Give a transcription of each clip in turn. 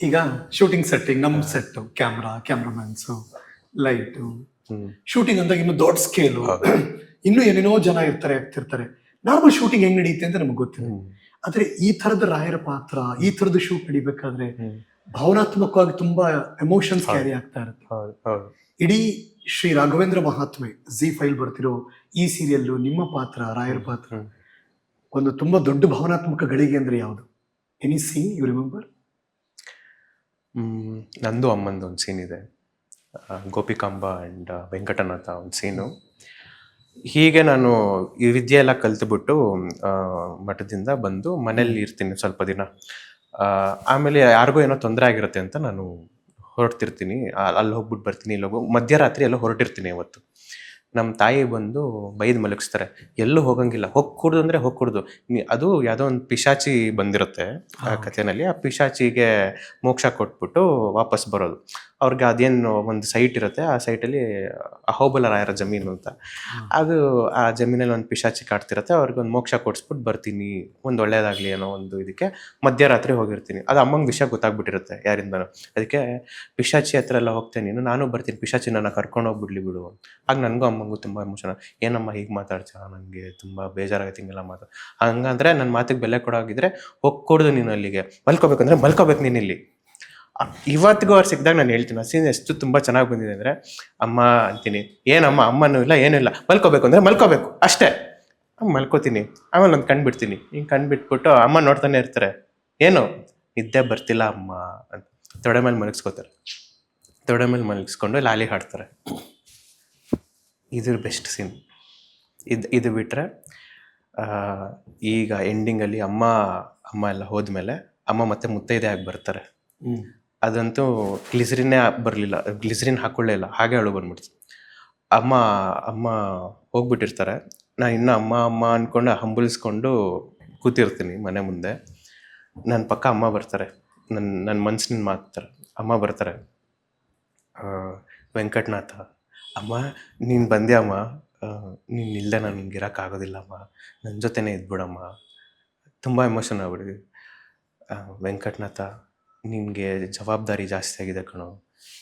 ಈಗ shooting setting ನಮ್ set ಕ್ಯಾಮ್ರಾಮನ್ಸು light shooting ಅಂದಾಗ ಇನ್ನು ದೊಡ್ಡ ಸ್ಕೇಲು ಇನ್ನು ಏನೇನೋ ಜನ ಆಗ್ತಿರ್ತಾರೆ. ನಾರ್ಮಲ್ ಶೂಟಿಂಗ್ ಹೆಂಗ್ ನಡೆಯುತ್ತೆ ಅಂತ ನಮ್ಗೆ ಗೊತ್ತಿಲ್ಲ. ಆದ್ರೆ ಈ ತರದ ರಾಯರ ಪಾತ್ರ, ಈ ತರದ ಶೂಟ್ ನಡಿಬೇಕಾದ್ರೆ ಭಾವನಾತ್ಮಕವಾಗಿ ತುಂಬಾ ಎಮೋಷನ್ಸ್ ಕ್ಯಾರಿ ಆಗ್ತಾ ಇರುತ್ತೆ. ಇಡೀ ಶ್ರೀ ರಾಘವೇಂದ್ರ ಮಹಾತ್ಮೆ ZEE5 ಬರ್ತಿರೋ ಈ ಸೀರಿಯಲ್ಲು ನಿಮ್ಮ ಪಾತ್ರ, ರಾಯರ ಪಾತ್ರ ಒಂದು ತುಂಬಾ ದೊಡ್ಡ ಭಾವನಾತ್ಮಕ ಗಳಿಗೆ ಅಂದ್ರೆ ಯಾವುದು? Any scene you remember? ನಂದು ಅಮ್ಮಂದು ಒಂದು ಸೀನ್ ಇದೆ, ಗೋಪಿಕಾಂಬ ಆ್ಯಂಡ್ ವೆಂಕಟನಾಥ ಒಂದು ಸೀನು. ಹೀಗೆ ನಾನು ಈ ವಿದ್ಯೆ ಎಲ್ಲ ಕಲ್ತ್ಬಿಟ್ಟು ಮಠದಿಂದ ಬಂದು ಮನೇಲಿ ಇರ್ತೀನಿ ಸ್ವಲ್ಪ ದಿನ. ಆಮೇಲೆ ಯಾರಿಗೂ ಏನೋ ತೊಂದರೆ ಆಗಿರುತ್ತೆ ಅಂತ ನಾನು ಹೊರಡ್ತಿರ್ತೀನಿ, ಅಲ್ಲಿ ಹೋಗ್ಬಿಟ್ಟು ಬರ್ತೀನಿ, ಇಲ್ಲಿ ಮಧ್ಯರಾತ್ರಿ ಎಲ್ಲ ಹೊರಟಿರ್ತೀನಿ. ಅವತ್ತು ನಮ್ಮ ತಾಯಿ ಬಂದು ಬೈದು ಮಲಗಿಸ್ತಾರೆ, ಎಲ್ಲೂ ಹೋಗಂಗಿಲ್ಲ, ಹೋಗ್ಕೂಡ್ದು ಅಂದರೆ ಹೋಗ್ಕೂಡ್ದು. ಅದು ಯಾವುದೋ ಒಂದು ಪಿಶಾಚಿ ಬಂದಿರುತ್ತೆ ಆ ಕಥೆನಲ್ಲಿ. ಆ ಪಿಶಾಚಿಗೆ ಮೋಕ್ಷ ಕೊಟ್ಬಿಟ್ಟು ವಾಪಸ್ ಬರೋದು. ಅವ್ರಿಗೆ ಅದೇನು ಒಂದು ಸೈಟ್ ಇರುತ್ತೆ, ಆ ಸೈಟಲ್ಲಿ ಅಹೋಬಲ ರಾಯರ ಜಮೀನು ಅಂತ, ಅದು ಆ ಜಮೀನಲ್ಲಿ ಒಂದು ಪಿಶಾಚಿ ಕಾಡ್ತಿರುತ್ತೆ. ಅವ್ರಿಗೆ ಒಂದು ಮೋಕ್ಷ ಕೊಡಿಸ್ಬಿಟ್ಟು ಬರ್ತೀನಿ, ಒಂದು ಒಳ್ಳೇದಾಗಲಿ ಅನ್ನೋ ಒಂದು ಇದಕ್ಕೆ ಮಧ್ಯರಾತ್ರಿ ಹೋಗಿರ್ತೀನಿ. ಅದು ಅಮ್ಮಂಗೆ ವಿಷಯ ಗೊತ್ತಾಗ್ಬಿಟ್ಟಿರುತ್ತೆ ಯಾರಿಂದನೋ. ಅದಕ್ಕೆ ಪಿಶಾಚಿ ಹತ್ರ ಎಲ್ಲ ಹೋಗ್ತೇನೆ ನೀನು, ನಾನು ಬರ್ತೀನಿ, ಪಿಶಾಚಿ ನನ್ನ ಕರ್ಕೊಂಡು ಹೋಗ್ಬಿಡ್ಲಿ ಬಿಡು. ಆಗ ನನಗೂ ಅಮ್ಮಂಗೂ ತುಂಬ ಎಮೋಷನ್. ಏನಮ್ಮ ಹೀಗೆ ಮಾತಾಡ್ತೀಯ, ನನಗೆ ತುಂಬ ಬೇಜಾರಾಗತ್ತೆ ಹಿಂಗೆಲ್ಲ ಮಾತು. ಹಂಗಂದ್ರೆ ನನ್ನ ಮಾತಿಗೆ ಬೆಲೆ ಕೊಡೋಗಿದ್ರೆ ಹೋಗ್ಕೊಡ್ದು ನೀನು ಅಲ್ಲಿಗೆ, ಮಲ್ಕೋಬೇಕಂದ್ರೆ ಮಲ್ಕೋಬೇಕು ನೀನು ಇಲ್ಲಿ. ಇವತ್ತಿಗೂ ಅವ್ರು ಸಿಕ್ಕಿದಾಗ ನಾನು ಹೇಳ್ತೀನಿ, ಆ ಸೀನ್ ಎಷ್ಟು ತುಂಬ ಚೆನ್ನಾಗಿ ಬಂದಿದೆ ಅಂದರೆ, ಅಮ್ಮ ಅಂತೀನಿ, ಏನಮ್ಮ ಅಮ್ಮನೂ ಇಲ್ಲ ಏನೂ ಇಲ್ಲ, ಮಲ್ಕೋಬೇಕು ಅಂದರೆ ಮಲ್ಕೋಬೇಕು ಅಷ್ಟೇ. ಮಲ್ಕೋತೀನಿ, ಆಮೇಲೆ ಒಂದು ಕಣ್ಣು ಬಿಡ್ತೀನಿ. ಹಿಂಗೆ ಕಣ್ಣು ಬಿಟ್ಬಿಟ್ಟು ಅಮ್ಮ ನೋಡ್ತಾನೆ ಇರ್ತಾರೆ, ಏನು ನಿದ್ದೆ ಬರ್ತಿಲ್ಲ ಅಮ್ಮ ಅಂತ ತೊಡೆ ಮೇಲೆ ಮಲಗಿಸ್ಕೋತಾರೆ. ತೊಡೆ ಮೇಲೆ ಮಲಗಿಸ್ಕೊಂಡು ಲಾಲಿ ಹಾಡ್ತಾರೆ. ಇದು ಬೆಸ್ಟ್ ಸೀನ್. ಇದು ಬಿಟ್ಟರೆ ಈಗ ಎಂಡಿಂಗಲ್ಲಿ ಅಮ್ಮ ಎಲ್ಲ ಹೋದ್ಮೇಲೆ ಅಮ್ಮ ಮತ್ತೆ ಮುತ್ತೈದೆ ಆಗಿ ಬರ್ತಾರೆ. ಅದಂತೂ ಗ್ಲಿಸರಿನ್ನೇ ಬರಲಿಲ್ಲ, ಗ್ಲಿಸರಿನ್ ಹಾಕೊಳ್ಳೇ ಇಲ್ಲ, ಹಾಗೆ ಅಳು ಬಂದ್ಬಿಡ್ತು. ಅಮ್ಮ ಹೋಗ್ಬಿಟ್ಟಿರ್ತಾರೆ. ನಾನು ಇನ್ನೂ ಅಮ್ಮ ಅಂದ್ಕೊಂಡು ಹಂಬಲಿಸ್ಕೊಂಡು ಕೂತಿರ್ತೀನಿ ಮನೆ ಮುಂದೆ. ನನ್ನ ಪಕ್ಕ ಅಮ್ಮ ಬರ್ತಾರೆ, ನನ್ನ ಮನ್ಸಿನ ಮಾತಾಡ್ತಾರೆ. ಅಮ್ಮ ಬರ್ತಾರೆ, ವೆಂಕಟನಾಥ ಅಮ್ಮ ನೀನು ಬಂದೆ ಅಮ್ಮ, ನೀನು ಇಲ್ಲದೆ ನಾನು ನಿಂಗೆ ಇರೋಕ್ಕಾಗೋದಿಲ್ಲ ಅಮ್ಮ, ನನ್ನ ಜೊತೆನೇ ಇದ್ಬಿಡಮ್ಮ. ತುಂಬ ಎಮೋಷನ್ ಆಗ್ಬಿಡಿ. ವೆಂಕಟನಾಥ ನಿನಗೆ ಜವಾಬ್ದಾರಿ ಜಾಸ್ತಿ ಆಗಿದೆ ಕಣೋ,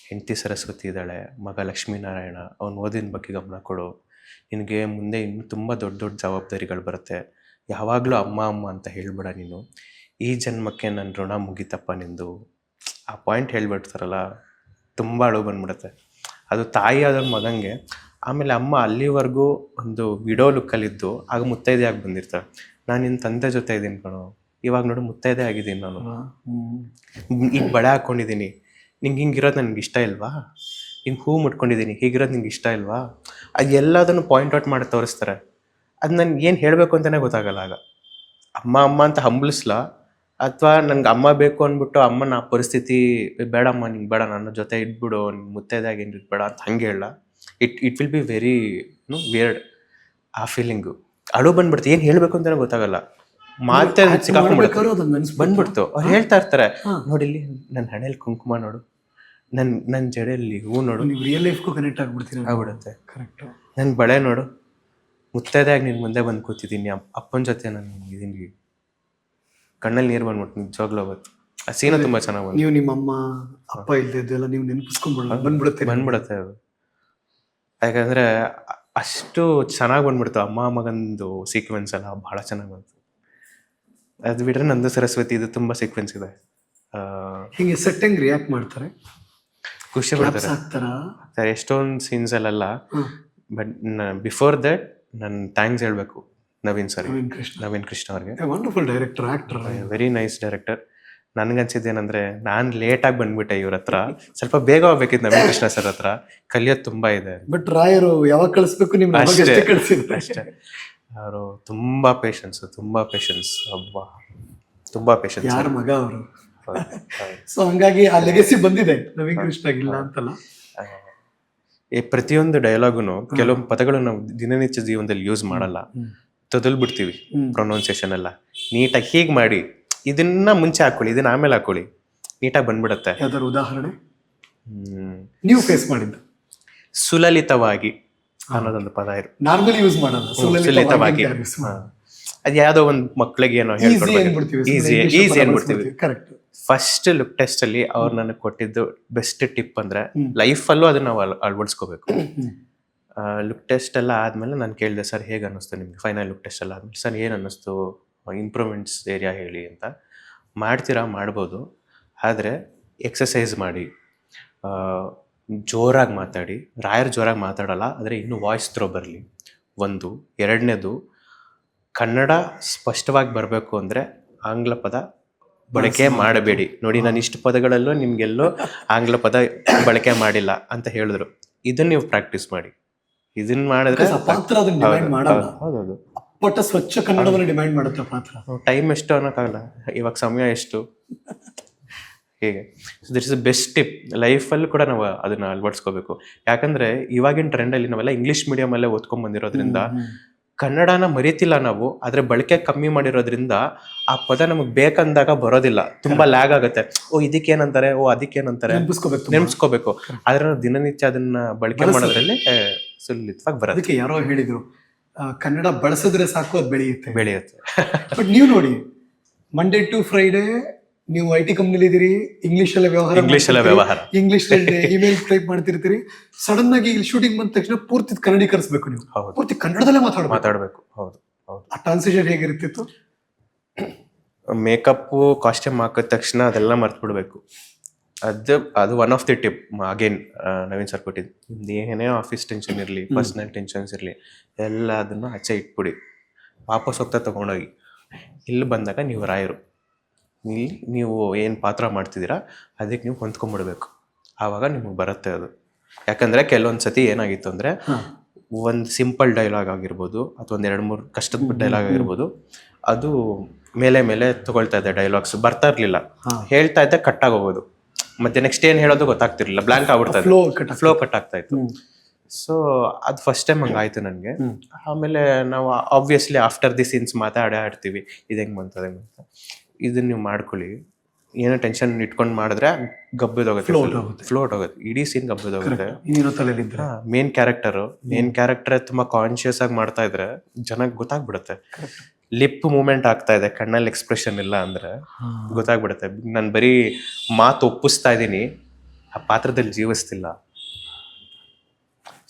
ಹೆಂಡತಿ ಸರಸ್ವತಿ ಇದ್ದಾಳೆ, ಮಗ ಲಕ್ಷ್ಮೀನಾರಾಯಣ, ಅವ್ನು ಓದಿನ ಬಗ್ಗೆ ಗಮನ ಕೊಡು, ನಿನಗೆ ಮುಂದೆ ಇನ್ನೂ ತುಂಬ ದೊಡ್ಡ ದೊಡ್ಡ ಜವಾಬ್ದಾರಿಗಳು ಬರುತ್ತೆ, ಯಾವಾಗಲೂ ಅಮ್ಮ ಅಂತ ಹೇಳ್ಬೇಡ ನೀನು, ಈ ಜನ್ಮಕ್ಕೆ ನನ್ನ ಋಣ ಮುಗಿತಪ್ಪ ನಿಂದು. ಆ ಪಾಯಿಂಟ್ ಹೇಳ್ಬಿಡ್ತಾರಲ್ಲ, ತುಂಬ ಅಳು ಬಂದ್ಬಿಡುತ್ತೆ. ಅದು ತಾಯಿ ಆದ ಮಗಂಗೆ. ಆಮೇಲೆ ಅಮ್ಮ ಅಲ್ಲಿವರೆಗೂ ಒಂದು ವಿಡೋ ಲುಕ್ಕಲ್ಲಿದ್ದು ಆಗ ಮುತ್ತೈದೆ ಆಗಿ ಬಂದಿರ್ತಾರೆ. ನಾನು ನಿನ್ನ ತಂದೆ ಜೊತೆ ಇದ್ದೀನಿ ಕಣೋ, ಇವಾಗ ನೋಡು ಮುತ್ತೈದೆ ಆಗಿದ್ದೀನಿ ನಾನು, ಈಗ ಬಳೆ ಹಾಕ್ಕೊಂಡಿದ್ದೀನಿ, ನಿಂಗೆ ಹಿಂಗಿರೋದು ನನಗೆ ಇಷ್ಟ ಇಲ್ವಾ, ಹಿಂಗೆ ಹೂ ಮುಟ್ಕೊಂಡಿದ್ದೀನಿ, ಹೀಗಿರೋದು ನಿಂಗೆ ಇಷ್ಟ ಇಲ್ವಾ, ಅದು ಎಲ್ಲದನ್ನು ಪಾಯಿಂಟ್ ಔಟ್ ಮಾಡಿ ತೋರಿಸ್ತಾರೆ. ಅದು ನನಗೆ ಏನು ಹೇಳಬೇಕು ಅಂತಲೇ ಗೊತ್ತಾಗಲ್ಲ. ಆಗ ಅಮ್ಮ ಅಂತ ಹಂಬಲಿಸ್ಲಾ, ಅಥವಾ ನನಗೆ ಅಮ್ಮ ಬೇಕು ಅಂದ್ಬಿಟ್ಟು ಅಮ್ಮನ ಆ ಪರಿಸ್ಥಿತಿ, ಬೇಡಮ್ಮ ನಿಂಗೆ ಬೇಡ, ನನ್ನ ಜೊತೆ ಇಟ್ಬಿಡು, ನಿನ್ನ ಮುತ್ತೈದಾಗ ಏನು ಇಟ್ಬೇಡ ಅಂತ ಹಂಗೆ ಹೇಳ. It will be very weird. ಆ ಫೀಲಿಂಗು ಅಳು ಬಂದ್ಬಿಡ್ತು, ಏನು ಹೇಳಬೇಕು ಅಂತಲೇ ಗೊತ್ತಾಗಲ್ಲ. ಮಾತೆ ಬಂದ್ಬಿಡ್ತು. ಅವ್ರು ಹೇಳ್ತಾ ಇರ್ತಾರೆ, ನೋಡಿಲ್ಲಿ ನನ್ನ ಹಣೆಯಲ್ಲಿ ಕುಂಕುಮ ನೋಡು, ನನ್ನ ಜಡೆಯಲ್ಲಿ ಹೂ ನೋಡು, ರಿಯಲ್ ಲೈಫ್ಗೂ ಕನೆಕ್ಟ್ ಆಗ್ಬಿಡುತ್ತೆ. ಕರೆಕ್ಟ್. ನನ್ನ ಬಳೆ ನೋಡು, ಮುತ್ತೈದೆಯಾಗಿ ನಿನ್ನ ಮುಂದೆ ಬಂದು ಕೂತಿದ್ದೀನಿ, ಅಪ್ಪನ ಜೊತೆ ನಾನು ಇದೀನಿ, ಕಣ್ಣಲ್ಲಿ ನೀರು ಬಂದ್ಬಿಟ್ಟು ನಿಜವಾಗ್ಲೂ ಅವತ್ತು ಆ ಸೀನ ತುಂಬ ಚೆನ್ನಾಗಿ ಬಂತು. ನೀವು ನಿಮ್ಮಮ್ಮ ಅಪ್ಪ ಇಲ್ದಿದ್ದೆಲ್ಲ ನೀವು ಬಂದ್ಬಿಡುತ್ತೆ ಅದು. ಯಾಕಂದರೆ ಅಷ್ಟು ಚೆನ್ನಾಗಿ ಬಂದ್ಬಿಡ್ತು ಅಮ್ಮ ಮಗಂದು ಸೀಕ್ವೆನ್ಸ್ ಎಲ್ಲ, ಭಾಳ ಚೆನ್ನಾಗಿ ಬಂತು. ಅದು ಬಿಟ್ರೆ ನಂದು ಸರಸ್ವತಿ ಇದು ತುಂಬ ಸೀಕ್ವೆನ್ಸ್ ಇದೆ. ಹೀಗೆ ಸೆಟ್ ಹೆಂಗ್ ರಿಯಾಕ್ಟ್ ಮಾಡ್ತಾರೆ, ಖುಷಿ ಪಡ್ತಾರೆ ಎಷ್ಟೊಂದು ಸೀನ್ಸಲ್ಲೆಲ್ಲ. ಬಟ್ ಬಿಫೋರ್ ದಟ್ ನಾನು ಥ್ಯಾಂಕ್ಸ್ ಹೇಳಬೇಕು ನವೀನ್ ಕೃಷ್ಣ ಅವ್ರಿಗೆ. Wonderful director, actor, very nice director. ನನಗನ್ಸಿದ್ದೇನೆಂದರೆ, ನಾನು ಲೇಟಾಗಿ ಬಂದ್ಬಿಟ್ಟೆ ಇವ್ರ ಹತ್ರ, ಸ್ವಲ್ಪ ಬೇಗ ಹೋಗ್ಬೇಕಿತ್ತು ನವೀನ್ ಕೃಷ್ಣ ಸರ್ ಹತ್ರ, ಕಲಿಯೋದು ತುಂಬ ಇದೆ. ಬಟ್ ರಾಯರು ಯಾವಾಗ ಕಳಿಸ್ಬೇಕು ನಿಮ್ಗೆ ಅಷ್ಟೇ. ಅವರು ತುಂಬ ಪೇಷನ್ಸ್ ಅಬ್ಬಾ, ತುಂಬ ಪೇಷನ್ಸ್. ಯಾರ ಮಗ ಅವರು. ಸೊ ಹಂಗಾಗಿ ಆ ಲೆಗಸಿ ಬಂದಿದೆ ನವೀನ್ ಕೃಷ್ಣ ಇಲ್ಲ ಅಂತಲ್ಲ. ಪ್ರತಿಯೊಂದು ಡೈಲಾಗುನು ಕೆಲವೊಂದು ಪದಗಳು ನಾವು ದಿನನಿತ್ಯ ಜೀವನದಲ್ಲಿ ಯೂಸ್ ಮಾಡಲ್ಲ, ತೊದಲ್ಬಿಡ್ತೀವಿ. ಪ್ರೊನೌನ್ಸಿಯೇಷನ್ ಎಲ್ಲ ನೀಟಾಗಿ ಹೀಗೆ ಮಾಡಿ, ಇದನ್ನ ಮುಂಚೆ ಹಾಕೊಳ್ಳಿ, ಇದನ್ನ ಆಮೇಲೆ ಹಾಕೊಳ್ಳಿ, ನೀಟಾಗಿ ಬಂದ್ಬಿಡತ್ತೆ. ಯಾವ್ದಾದ್ರು ಉದಾಹರಣೆ ನೀವು ಫೇಸ್ ಮಾಡಿದ್ದು? ಸುಲಲಿತವಾಗಿ ಅನ್ನೋದೊಂದು ಪದ ಇರುತ್ತೆ, ನಾರ್ಮಲಿ ಯೂಸ್ ಮಾಡಲ್ಲ. ಸುಲಲಿತವಾಗಿ ಅದು ಯಾವುದೋ ಒಂದು ಮಕ್ಕಳಿಗೆ ಏನೋ ಹೇಳ್ಕೊಡ್ಬೇಕು, ಈಸಿ ಅನ್ಬಿಡ್ತೀವಿ. ಕರೆಕ್ಟ್. ಫಸ್ಟ್ ಲುಕ್ ಟೆಸ್ಟ್ ಅಲ್ಲಿ ಅವ್ರು ನನಗೆ ಕೊಟ್ಟಿದ್ದು ಬೆಸ್ಟ್ ಟಿಪ್ ಅಂದ್ರೆ ಲೈಫಲ್ಲೂ ಅದನ್ನ ನಾವು ಅಳವಡಿಸ್ಕೋಬೇಕು. ಲುಕ್ ಟೆಸ್ಟ್ ಎಲ್ಲ ಆದ್ಮೇಲೆ ನಾನು ಕೇಳಿದೆ, ಸರ್ ಹೇಗೆ ಅನ್ನಿಸ್ತು ನಿಮ್ಗೆ ಫೈನಲ್ ಲುಕ್ ಟೆಸ್ಟ್ ಎಲ್ಲ ಆದ್ಮೇಲೆ? ಸರ್ ಏನು ಅನ್ನಿಸ್ತು, ಇಂಪ್ರೂವ್ಮೆಂಟ್ಸ್ ಏರಿಯಾ ಹೇಳಿ ಅಂತ. ಮಾಡ್ತೀರಾ, ಮಾಡ್ಬೋದು, ಆದರೆ ಎಕ್ಸಸೈಸ್ ಮಾಡಿ, ಜೋರಾಗಿ ಮಾತಾಡಿ. ರಾಯರ್ ಜೋರಾಗಿ ಮಾತಾಡಲ್ಲ, ಆದರೆ ಇನ್ನೂ ವಾಯ್ಸ್ ಥ್ರೋ ಬರಲಿ ಒಂದು. ಎರಡನೇದು, ಕನ್ನಡ ಸ್ಪಷ್ಟವಾಗಿ ಬರಬೇಕು ಅಂದರೆ ಆಂಗ್ಲ ಪದ ಬಳಕೆ ಮಾಡಬೇಡಿ. ನೋಡಿ, ನಾನು ಇಷ್ಟು ಪದಗಳಲ್ಲೂ ನಿಮಗೆಲ್ಲೋ ಆಂಗ್ಲ ಪದ ಬಳಕೆ ಮಾಡಿಲ್ಲ ಅಂತ ಹೇಳಿದ್ರು. ಇದನ್ನ ನೀವು ಪ್ರಾಕ್ಟೀಸ್ ಮಾಡಿ. ಇದನ್ನ ಮಾಡಿದ್ರೆ ಪಾತ್ರ ಅದನ್ನ ಡಿಮ್ಯಾಂಡ್ ಮಾಡಲ್ಲ. ಹೌದೌದು, ಅಪ್ಪಟ ಸ್ವಚ್ಛ ಕನ್ನಡವನ್ನು ಡಿಮ್ಯಾಂಡ್ ಮಾಡುತ್ತೆ ಪಾತ್ರ. ಟೈಮ್ ಎಷ್ಟು ಅನ್ನೋಕ್ಕಾಗಲ್ಲ, ಇವಾಗ ಸಮಯ ಎಷ್ಟು, ಹೇಗೆ. This is best tip. ಲೈಫಲ್ಲೂ ಕೂಡ ನಾವು ಅದನ್ನ ಅಳವಡಿಸ್ಕೋಬೇಕು. ಯಾಕಂದ್ರೆ ಇವಾಗಿನ ಟ್ರೆಂಡಲ್ಲಿ ನಾವೆಲ್ಲ ಇಂಗ್ಲೀಷ್ ಮೀಡಿಯಮಲ್ಲೇ ಓದ್ಕೊಂಡ್ ಬಂದಿರೋದ್ರಿಂದ ಕನ್ನಡನ ಮರಿತಿಲ್ಲ ನಾವು, ಆದ್ರೆ ಬಳಕೆ ಕಮ್ಮಿ ಮಾಡಿರೋದ್ರಿಂದ ಆ ಪದ ನಮಗೆ ಬೇಕಂದಾಗ ಬರೋದಿಲ್ಲ, ತುಂಬಾ ಲ್ಯಾಗ್ ಆಗುತ್ತೆ. ಓ ಇದಕ್ಕೇನಂತಾರೆ, ಓ ಅದಕ್ಕೇನಂತಾರೆ ನೆನ್ಸ್ಕೋಬೇಕು. ಆದ್ರೆ ನಾವು ದಿನನಿತ್ಯ ಅದನ್ನ ಬಳಕೆ ಮಾಡೋದ್ರಲ್ಲಿ ಸುಲಲಿತವಾಗಿ ಬರೋದು. ಅದಕ್ಕೆ ಯಾರೋ ಹೇಳಿದ್ರು, ಕನ್ನಡ ಬಳಸಿದ್ರೆ ಸಾಕು ಅದು ಬೆಳೆಯುತ್ತೆ. ಬಟ್ ನೀವು ನೋಡಿ, ಮಂಡೇ ಟು ಫ್ರೈಡೇ ನೀವು IT ಕಂಪ್ನಿಲಿ ಇದೀರಿ, ಇಂಗ್ಲಿಷ್ ಅಲ್ಲೇ ವ್ಯವಹಾರ, ಇಂಗ್ಲಿಷ್ ಇಮೇಲ್ ಟೈಪ್ ಮಾಡ್ತಿರ್ತೀರಿ. ಸಡನ್ ಆಗಿ ಇಲ್ಲಿ ಶೂಟಿಂಗ್ ಬಂದ ತಕ್ಷಣ ಪೂರ್ತಿ ಕನ್ನಡೀಕರಿಸಬೇಕು, ನೀವು ಪೂರ್ತಿ ಕನ್ನಡದಲ್ಲೇ ಮಾತಾಡಬೇಕು. ಹೌದು ಹೌದು. ಆ ಟ್ರಾನ್ಸಿಷನ್ ಹೇಗಿರ್ತಿತ್ತು? ಮೇಕಪ್ ಕಾಸ್ಟ್ಯೂಮ್ ಹಾಕಿದ ತಕ್ಷಣ ಅದೆಲ್ಲ ಮರ್ತು ಬಿಡ್ಬೇಕು. ಅದು one of the tip. Again Naveen sir ಕೊಟ್ಟಿದ್ದು, ನಿಮ್ದು ಏನೇ ಆಫೀಸ್ ಟೆನ್ಷನ್ ಇರಲಿ, ಪರ್ಸನಲ್ ಟೆನ್ಷನ್ಸ್ ಇರಲಿ, ಎಲ್ಲ ಅದನ್ನು ಆಚೆ ಇಟ್ಬಿಡಿ, ವಾಪಸ್ ಹೋಗ್ತಾ ತಗೊಂಡೋಗಿ ಇಲ್ಲಿ ಬಂದಾಗ ನೀವು ರಾಯರು. ಇಲ್ಲಿ ನೀವು ಏನು ಪಾತ್ರ ಮಾಡ್ತಿದ್ದೀರಾ ಅದಕ್ಕೆ ನೀವು ಹೊಂದ್ಕೊಂಡ್ಬಿಡ್ಬೇಕು, ಆವಾಗ ನಿಮಗೆ ಬರುತ್ತೆ ಅದು. ಯಾಕಂದರೆ ಕೆಲವೊಂದು ಸತಿ ಏನಾಗಿತ್ತು ಅಂದರೆ, ಒಂದು ಸಿಂಪಲ್ ಡೈಲಾಗ್ ಆಗಿರ್ಬೋದು ಅಥವಾ ಒಂದು 2-3 ಕಷ್ಟದ ಡೈಲಾಗ್ ಆಗಿರ್ಬೋದು, ಅದು ಮೇಲೆ ತಗೊಳ್ತಾ ಇದ್ದೆ, ಡೈಲಾಗ್ಸ್ ಬರ್ತಾ ಇರಲಿಲ್ಲ, ಹೇಳ್ತಾ ಇದ್ದೆ ಕಟ್ ಆಗೋಗೋದು, ಮತ್ತೆ ನೆಕ್ಸ್ಟ್ ಏನು ಹೇಳೋದು ಗೊತ್ತಾಗ್ತಿರ್ಲಿಲ್ಲ, ಬ್ಲ್ಯಾಂಕ್ ಆಗ್ಬಿಡ್ತಾ ಇತ್ತು, ಫ್ಲೋ ಕಟ್ ಆಗ್ತಾ ಇತ್ತು. ಸೊ ಅದು ಫಸ್ಟ್ ಟೈಮ್ ಹಂಗಾಯ್ತು ನನಗೆ. ಆಮೇಲೆ ನಾವು ಆಬ್ವಿಯಸ್ಲಿ ಆಫ್ಟರ್ ದಿ ಸೀನ್ಸ್ ಮಾತಾಡ್ತೀವಿ, ಇದು ಹೆಂಗೆ ಬಂತು ಅದಂಗೆ ಅಂತ. ಇದನ್ನ ನೀವು ಮಾಡ್ಕೊಳ್ಳಿ, ಏನೋ ಟೆನ್ಷನ್ ಇಟ್ಕೊಂಡು ಮಾಡಿದ್ರೆ ಗಬ್ಬದೋಗುತ್ತೆ, ಫ್ಲೋಟ್ ಹೋಗುತ್ತೆ, ಇಡೀ ಸೀನ್ ಗಬ್ಬದೋಗುತ್ತೆ. ಮೇನ್ ಕ್ಯಾರೆಕ್ಟರ್ ತುಂಬಾ ಕಾನ್ಶಿಯಸ್ ಆಗಿ ಮಾಡ್ತಾ ಇದ್ರೆ ಜನಕ್ಕೆ ಗೊತ್ತಾಗ್ಬಿಡುತ್ತೆ. ಲಿಪ್ ಮೂವ್ಮೆಂಟ್ ಆಗ್ತಾ ಇದೆ, ಕಣ್ಣಲ್ಲಿ ಎಕ್ಸ್ಪ್ರೆಷನ್ ಇಲ್ಲ ಅಂದ್ರೆ ಗೊತ್ತಾಗ್ಬಿಡುತ್ತೆ. ನಾನು ಬರೀ ಮಾತು ಒಪ್ಪಿಸ್ತಾ ಇದ್ದೀನಿ, ಆ ಪಾತ್ರದಲ್ಲಿ ಜೀವಿಸ್ತಿಲ್ಲ.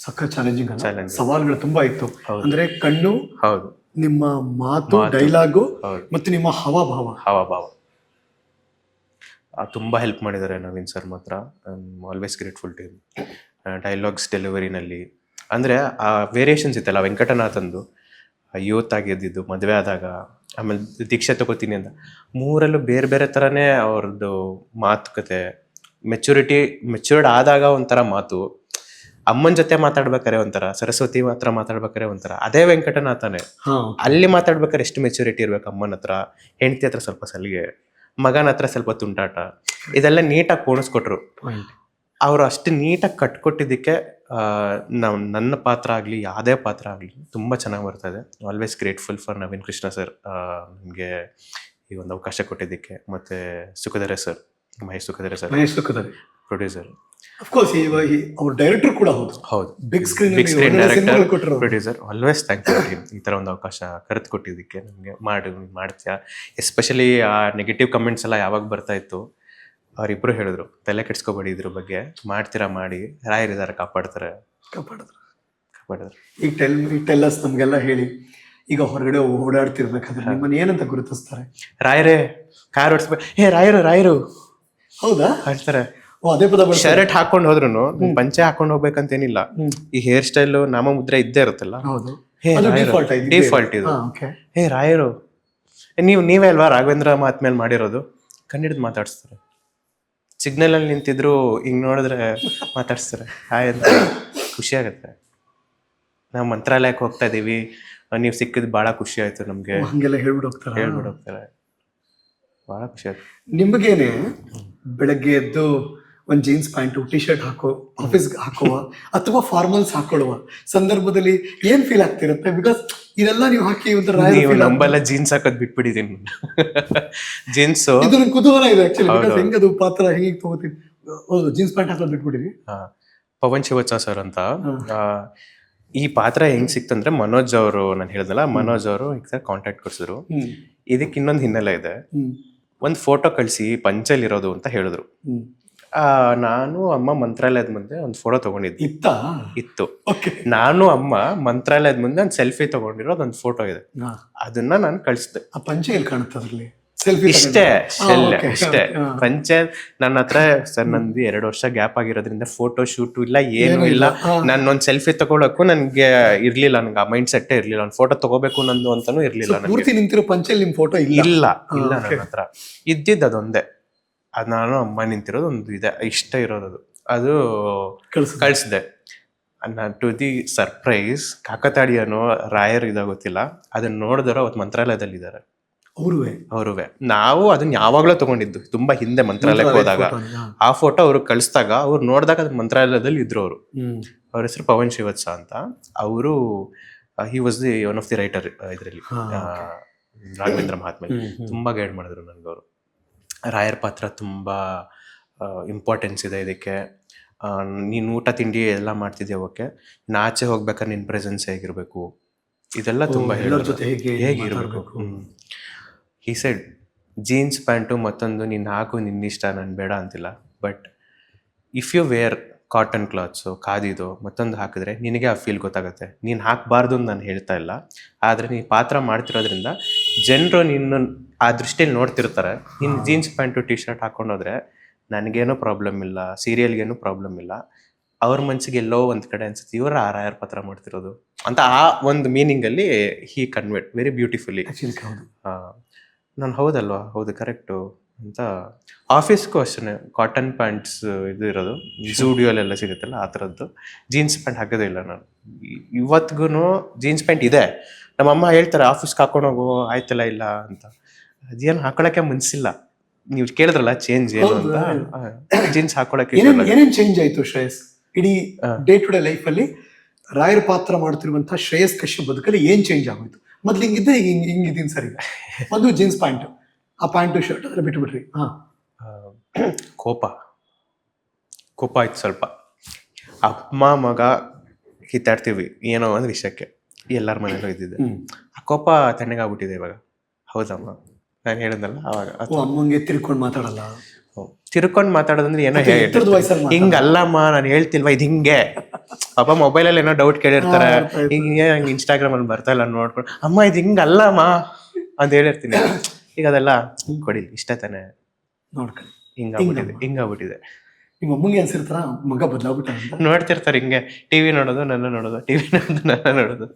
ಸಖತ್ ಚಾಲೆಂಜಿಂಗ್, ಸವಾಲುಗಳು ತುಂಬಾ ಇತ್ತು. ಅಂದ್ರೆ ಕಣ್ಣು, ಹೌದು, ನಿಮ್ಮ ಮಾತು, ಡೈಲಾಗು ಮತ್ತು ನಿಮ್ಮ ಹಾವಭಾವ ತುಂಬಾ ಹೆಲ್ಪ್ ಮಾಡಿದ್ದಾರೆ ನವೀನ್ ಸರ್ ಮಾತ್ರ. I am always grateful to him. Dialogues ಡೆಲಿವರಿನಲ್ಲಿ ಅಂದರೆ ಆ ವೇರಿಯೇಷನ್ಸ್ ಇತ್ತಲ್ಲ, ವೆಂಕಟನಾಥಂದು ಯೂತ್ ಆಗಿದ್ದಿದ್ದು, ಮದುವೆ ಆದಾಗ, ಆಮೇಲೆ ದೀಕ್ಷೆ ತಗೋತೀನಿ ಅಂತ, ಮೂರಲ್ಲೂ ಬೇರೆ ಬೇರೆ ಥರನೇ ಅವ್ರದ್ದು ಮಾತುಕತೆ. ಮೆಚ್ಯೂರ್ಡ್ ಆದಾಗ ಒಂಥರ ಮಾತು, ಅಮ್ಮನ ಜೊತೆ ಮಾತಾಡ್ಬೇಕಾರೆ ಒಂಥರ, ಸರಸ್ವತಿ ಹತ್ರ ಮಾತಾಡ್ಬೇಕಾರೆ ಒಂಥರ, ಅದೇ ವೆಂಕಟನಾಥನೇ. ಅಲ್ಲಿ ಮಾತಾಡ್ಬೇಕಾರೆ ಎಷ್ಟು ಮೆಚುರಿಟಿ ಇರ್ಬೇಕು, ಅಮ್ಮನ ಹತ್ರ, ಹೆಂಡತಿ ಹತ್ರ ಸ್ವಲ್ಪ ಸಲಿಗೆ, ಮಗನ ಹತ್ರ ಸ್ವಲ್ಪ ತುಂಟಾಟ, ಇದೆಲ್ಲ ನೀಟಾಗಿ ಪೋಣಿಸ್ಕೊಟ್ರು. ಅವರು ಅಷ್ಟು ನೀಟಾಗಿ ಕಟ್ಕೊಟ್ಟಿದ್ದಕ್ಕೆ ನನ್ನ ಪಾತ್ರ ಆಗಲಿ, ಯಾವುದೇ ಪಾತ್ರ ಆಗಲಿ ತುಂಬ ಚೆನ್ನಾಗಿ ಬರ್ತಾ ಇದೆ. Always grateful for Naveen Krishna sir, ನಮಗೆ ಈ ಒಂದು ಅವಕಾಶ ಕೊಟ್ಟಿದ್ದಕ್ಕೆ. ಮತ್ತು Sukhadhare sir, Mahesh Sukhadhare sir, producer, ಅವ್ರ ಡೈರೆಕ್ಟರ್ ಕೂಡ ಹೌದು, big screen director, producer. Always thank you ಈ ಥರ ಒಂದು ಅವಕಾಶ ಕರೆದು ಕೊಟ್ಟಿದ್ದಕ್ಕೆ. ನಮಗೆ ಮಾಡ್ತೀಯಾ. ಎಸ್ಪೆಷಲಿ ಆ ನೆಗೆಟಿವ್ ಕಮೆಂಟ್ಸ್ ಎಲ್ಲ ಯಾವಾಗ ಬರ್ತಾ ಇತ್ತು, ಅವರಿಬ್ಬರು ಹೇಳಿದ್ರು, ತಲೆ ಕೆಡ್ಸ್ಕೊಬೇಡಿ ಇದ್ರ ಬಗ್ಗೆ, ಮಾಡ್ತೀರಾ ಮಾಡಿ, ರಾಯರಿದ್ದಾರೆ, ಕಾಪಾಡ್ತಾರೆ. ಈಗ ಟೆಲ್ಲಸ್ ನಮ್ಗೆಲ್ಲ ಹೇಳಿ, ಈಗ ಹೊರಗಡೆ ಓಡಾಡ್ತಿರ್ಬೇಕಾದ್ರೆ ನಿಮ್ಮನ್ನ ಏನಂತ ಗುರುತಿಸ್ತಾರೆ? ರಾಯರೇ, ಕಾರ್ ಓಡಿಸ್ಬೇಕು, ರಾಯರು ಹೌದಾ ಹೇಳ್ತಾರೆ. ಅದೇ ಪದ. ಶರ್ಟ್ ಹಾಕೊಂಡು ಹೋದ್ರು ಪಂಚೆ ಹಾಕೊಂಡು ಹೋಗ್ಬೇಕಂತೇನಿಲ್ಲ, ಈ ಹೇರ್ ಸ್ಟೈಲ್ ನಾಮ ಮುದ್ರೆ ಇದ್ದೇ ಇರುತ್ತಲ್ಲ, ಡಿಫಾಲ್ಟ್ ಇದು. ಹೇ ರಾಯರು, ನೀವೇ ಅಲ್ವಾ ರಾಘವೇಂದ್ರ ಮಾತ್ಮೇಲೆ ಮಾಡಿರೋದು, ಕನ್ನಡದ ಮಾತಾಡ್ಸ್ತಾರೆ. ಸಿಗ್ನಲ್ ಅಲ್ಲಿ ನಿಂತಿದ್ರು ಹಿಂಗ್ ನೋಡಿದ್ರೆ ಮಾತಾಡ್ಸ್ತಾರೆ, ಹಾಯ್ ಅಂತ. ಖುಷಿ ಆಗುತ್ತೆ. ನಾವು ಮಂತ್ರಾಲಯಕ್ಕೆ ಹೋಗ್ತಾ ಇದೀವಿ, ನೀವು ಸಿಕ್ಕಿದ್ ಬಹಳ ಖುಷಿ ಆಯ್ತು ನಮ್ಗೆ, ಹಂಗೆಲ್ಲ ಹೇಳ್ಬಿಟ್ಟು ಹೋಗ್ತಾರೆ. ಬಹಳ ಖುಷಿ ಆಯ್ತು. ನಿಮ್ಗೇನೆ ಬೆಳಗ್ಗೆ ಎದ್ದು ಒಂದು ಜೀನ್ಸ್ ಪ್ಯಾಂಟು, ಟಿ ಶರ್ಟ್ ಆಫೀಸ್ಗೆ ಹಾಕುವ ಅಥವಾ ಫಾರ್ಮಲ್ಸ್ ಹಾಕೊಳ್ಳುವ ಸಂದರ್ಭದಲ್ಲಿ ಏನ್ ಫೀಲ್ ಆಗ್ತಿರುತ್ತೆ? ಬಿಕಾಸ್ ಇದೆಲ್ಲ ನೀವು ಹಾಕಿ ನಂಬಲ್ಲ, ಜೀನ್ಸ್ ಹಾಕೋದ್ ಬಿಟ್ಬಿಟ್ಟಿದ್ದೀನಿ. ಜೀನ್ಸ್ ಇದು ನನ್ ಕುತೂಹಲ ಇದೆ ಆಕ್ಚುಲಿ, ಹೆಂಗದು ಪಾತ್ರ ಹೆಂಗೆ ತಗೋತೀನಿ. ಹೌದು, ಜೀನ್ಸ್ ಪ್ಯಾಂಟ್ ಹಾಕೋದ್ ಬಿಟ್ಬಿಟ್ಟಿರಿ. ಪವನ್ ಶಿವೋತ್ಸವ ಸರ್ ಅಂತ ಈ ಪಾತ್ರ ಹೆಂಗ್ ಸಿಕ್ತಂದ್ರೆ, ಮನೋಜ್ ಅವರು, ನಾನು ಹೇಳಿದ್ನಲ್ಲ, ಮನೋಜ್ ಅವರು ಕಾಂಟ್ಯಾಕ್ಟ್ ಕೊಡ್ಸಿದ್ರು. ಇದಕ್ಕೆ ಇನ್ನೊಂದು ಹಿನ್ನೆಲೆ ಇದೆ. ಒಂದು ಫೋಟೋ ಕಳಿಸಿ ಪಂಚಲ್ಲಿರೋದು ಅಂತ ಹೇಳಿದ್ರು. ಹ್ಮ್. ನಾನು ಅಮ್ಮ ಮಂತ್ರಾಲಯದ ಮುಂದೆ ಒಂದು ಫೋಟೋ ತಗೊಂಡಿದ್ದೆ. ಇತ್ತು. ಓಕೆ. ನಾನು ಅಮ್ಮ ಮಂತ್ರಾಲಯದ ಮುಂದೆ ಒಂದು ಸೆಲ್ಫಿ ತಗೊಂಡಿರೋದು ಒಂದು ಫೋಟೋ ಇದೆ. ಅದನ್ನ ನಾನು ಕಳಿಸ್ದೆ. ಆ ಪಂಚೆ ಎಲ್ಲಿ ಕಾಣುತ್ತೆ ಅದ್ರಲ್ಲಿ? ಸೆಲ್ಫಿ ಇಷ್ಟೇ ಇಷ್ಟೇ ಪಂಚೆ ನನ್ನ ಹತ್ರ. ಸರ್ ನಂದು 2 ವರ್ಷ ಗ್ಯಾಪ್ ಆಗಿರೋದ್ರಿಂದ ಫೋಟೋ ಶೂಟ್ ಇಲ್ಲ, ಏನು ಇಲ್ಲ. ನಾನು ಒಂದು ಸೆಲ್ಫಿ ತಗೊಳಕ್ಕೂ ನನ್ಗೆ ಇರ್ಲಿಲ್ಲ, ನನ್ಗೆ ಆ ಮೈಂಡ್ ಸೆಟ್ಟೇ ಇರ್ಲಿಲ್ಲ. ಒಂದು ಫೋಟೋ ತಗೋಬೇಕು ನಂದು ಅಂತಾನು ಇರ್ಲಿಲ್ಲ. ಪೂರ್ತಿ ನಿಂತಿರೋ ಪಂಚೆಯಲ್ಲಿ ನಿಮ್ ಫೋಟೋ ಇಲ್ಲ ನನ್ನ ಹತ್ರ ಇದ್ದಿದ್ದು ಅದೊಂದೇ. ಅದು ನಾನು ಅಮ್ಮ ನಿಂತಿರೋದು ಒಂದು ಇದೆ, ಇಷ್ಟ ಇರೋದು. ಅದು ಕಳಿಸ್ದೆ. ಟು ದಿ ಸರ್ಪ್ರೈಸ್ ಕಾಕತಾಡಿಯನೋ ರಾಯರ್ ಇದಾಗ ಗೊತ್ತಿಲ್ಲ, ಅದನ್ನ ನೋಡಿದವರು ಅವತ್ತು ಮಂತ್ರಾಲಯದಲ್ಲಿ ಇದ್ದಾರೆ. ಅವ್ರುವೆ ನಾವು ಅದನ್ನ ಯಾವಾಗ್ಲೂ ತಗೊಂಡಿದ್ದು, ತುಂಬಾ ಹಿಂದೆ ಮಂತ್ರಾಲಯಕ್ಕೆ ಹೋದಾಗ. ಆ ಫೋಟೋ ಅವ್ರಿಗೆ ಕಳಿಸ್ದಾಗ ಅವ್ರು ನೋಡಿದಾಗ ಅದು ಮಂತ್ರಾಲಯದಲ್ಲಿ ಇದ್ರು. ಅವ್ರ ಹೆಸರು ಪವನ್ ಶಿವತ್ಸ ಅಂತ. ಅವರು he was the one of the writer ಇದರಲ್ಲಿ ರಾಘವೇಂದ್ರ ಮಹಾತ್ಮೆ. ತುಂಬಾ ಗೈಡ್ ಮಾಡಿದ್ರು ನನ್ಗೆ ಅವರು. ರಾಯರ್ ಪಾತ್ರ ತುಂಬಾ ಇಂಪಾರ್ಟೆನ್ಸ್ ಇದೆ ಇದಕ್ಕೆ. ನೀನು ಊಟ ತಿಂಡಿ ಎಲ್ಲ ಮಾಡ್ತಿದ್ಯಾ, ಓಕೆ, ಆಚೆ ಹೋಗ್ಬೇಕಾದ್ರೆ ನಿನ್ ಪ್ರೆಸೆನ್ಸ್ ಹೇಗಿರ್ಬೇಕು, ಇದೆಲ್ಲ ತುಂಬಾ ಹೇಗಿರ್ಬೇಕು. ಹಿ ಸೆಡ್ ಜೀನ್ಸ್ ಪ್ಯಾಂಟು ಮತ್ತೊಂದು ನೀನು ಹಾಕು ನಿನ್ನಿಷ್ಟ, ನಾನು ಬೇಡ ಅಂತಿಲ್ಲ. But if you wear cotton clothes, ಖಾದಿದು ಮತ್ತೊಂದು ಹಾಕಿದ್ರೆ ನಿನಗೆ ಆ ಫೀಲ್ ಗೊತ್ತಾಗುತ್ತೆ. ನೀನು ಹಾಕಬಾರ್ದು ಅಂತ ನಾನು ಹೇಳ್ತಾ ಇಲ್ಲ, ಆದರೆ ನೀನು ಪಾತ್ರ ಮಾಡ್ತಿರೋದ್ರಿಂದ ಜನರು ನಿನ್ನ ಆ ದೃಷ್ಟಿಯಲ್ಲಿ ನೋಡ್ತಿರ್ತಾರೆ. ನೀನು ಜೀನ್ಸ್ ಪ್ಯಾಂಟು ಟಿ ಶರ್ಟ್ ಹಾಕೊಂಡೋದ್ರೆ ನನಗೇನೂ ಪ್ರಾಬ್ಲಮ್ ಇಲ್ಲ, ಸೀರಿಯಲ್ಗೇನು ಪ್ರಾಬ್ಲಮ್ ಇಲ್ಲ. ಅವ್ರ ಮನ್ಸಿಗೆ ಎಲ್ಲೋ ಒಂದು ಕಡೆ ಅನ್ಸುತ್ತೆ ಇವರ ರಾಯರ್ ಪಾತ್ರ ಮಾಡ್ತಿರೋದು ಅಂತ. ಆ ಒಂದು ಮೀನಿಂಗಲ್ಲಿ ಹಿ ಕನ್ವೆಟ್ ವೆರಿ ಬ್ಯೂಟಿಫುಲಿ. ನಾನು ಹೌದಲ್ವಾ, ಹೌದು ಕರೆಕ್ಟು ಅಂತ. ಆಫೀಸ್ಗೂ ಅಷ್ಟೇ ಕಾಟನ್ ಪ್ಯಾಂಟ್ಸ್ ಇದು ಇರೋದು, ಜೂಡಿಯೋಲೆಲ್ಲ ಸಿಗುತ್ತಲ್ಲ ಆ ಥರದ್ದು. ಜೀನ್ಸ್ ಪ್ಯಾಂಟ್ ಹಾಕೋದೇ ಇಲ್ಲ ನಾನು ಇವತ್ತಿಗೂ. ಜೀನ್ಸ್ ಪ್ಯಾಂಟ್ ಇದೆ, ನಮ್ಮಮ್ಮ ಹೇಳ್ತಾರೆ ಆಫೀಸ್ಗೆ ಹಾಕೊಂಡೋಗು, ಆಯ್ತಲ್ಲ ಇಲ್ಲ ಅಂತ. ಅದೇನು ಹಾಕೊಳಕ್ಕೆ ಮನ್ಸಿಲ್ಲ. ನೀವು ಕೇಳಿದ್ರಲ್ಲ ಚೇಂಜ್ ಏನು ಅಂತ, ಜೀನ್ಸ್ ಹಾಕೊಳಕ್ಕೆ. ಏನೇನ್ ಚೇಂಜ್ ಆಯ್ತು ಶ್ರೇಯಸ್ ಇಡೀ ಡೇ ಟು ಡೇ ಲೈಫ್ ಅಲ್ಲಿ? ರಾಯರ್ ಪಾತ್ರ ಮಾಡ್ತಿರುವಂತಹ ಶ್ರೇಯಸ್ ಕಶ್ಯಪ್ ಬದುಕಲ್ಲಿ ಏನ್ ಚೇಂಜ್ ಆಗೋಯ್ತು? ಮೊದ್ಲು ಹಿಂಗಿದ್ದೆ, ಹಿಂಗಿದ್ದೀನಿ ಸರಿ. ಒಂದು ಜೀನ್ಸ್ ಪ್ಯಾಂಟ್, ಆ ಪ್ಯಾಂಟು ಶರ್ಟ್ ಅದ್ರ ಬಿಟ್ಬಿಟ್ರಿ. ಕೋಪ ಆಯ್ತು ಸ್ವಲ್ಪ. ಅಮ್ಮ ಮಗ ಕಿತ್ತಾಡ್ತೀವಿ ಏನೋ ಒಂದು ವಿಷಯಕ್ಕೆ, ಎಲ್ಲರ ಮನೇಲೂ ಇದ್ದಿದ್ದೆ. ಆ ಕೋಪ ತಣ್ಣಗಾಗ್ಬಿಟ್ಟಿದೆ ಇವಾಗ. ಹೌದಮ್ಮ, ನಾನು ಹೇಳಿದ್ನಲ್ಲ ಅವಾಗ. ಅಮ್ಮಂಗೆ ತಿರ್ಕೊಂಡು ಮಾತಾಡಲ್ಲ, ತಿರ್ಕೊಂಡು ಮಾತಾಡೋದಂದ್ರೆ ಏನೋ ಹಿಂಗಲ್ಲಮ್ಮ, ನಾನು ಹೇಳ್ತಿಲ್ವಾ ಇದು ಹಿಂಗೆ. ಪಾಪ ಮೊಬೈಲಲ್ಲಿ ಏನೋ ಡೌಟ್ ಕೇಳಿರ್ತಾರೆ, ಹಿಂಗೆ ಹಂಗೆ ಇನ್ಸ್ಟಾಗ್ರಾಮ್ ಅಲ್ಲಿ ಬರ್ತಾ ಇಲ್ಲ ನೋಡ್ಕೊಂಡು, ಅಮ್ಮ ಇದು ಹಿಂಗಲ್ಲಮ್ಮ ಅಂತ ಹೇಳಿರ್ತೀನಿ. ಈಗ ಅದೆಲ್ಲ ಕೊಡಿ ಇಷ್ಟ ತಾನೆ ನೋಡ್ಕೊಂಡು ಹಿಂಗಾಗ್ಬಿಟ್ಟಿದೆ. ನಿಮ್ಮ ಅಮ್ಮಂಗೆ ಅನ್ಸಿರ್ತಾರ ಮಗ ಬದಲಾಗ್ಬಿಟ್ಟ ಅಂತ? ನೋಡ್ತಿರ್ತಾರೆ ಹಿಂಗೆ, ಟಿವಿ ನೋಡೋದು ನನ್ನ ನೋಡೋದು, ಟಿವಿ ನೋಡೋದು ನನ್ನ ನೋಡೋದು.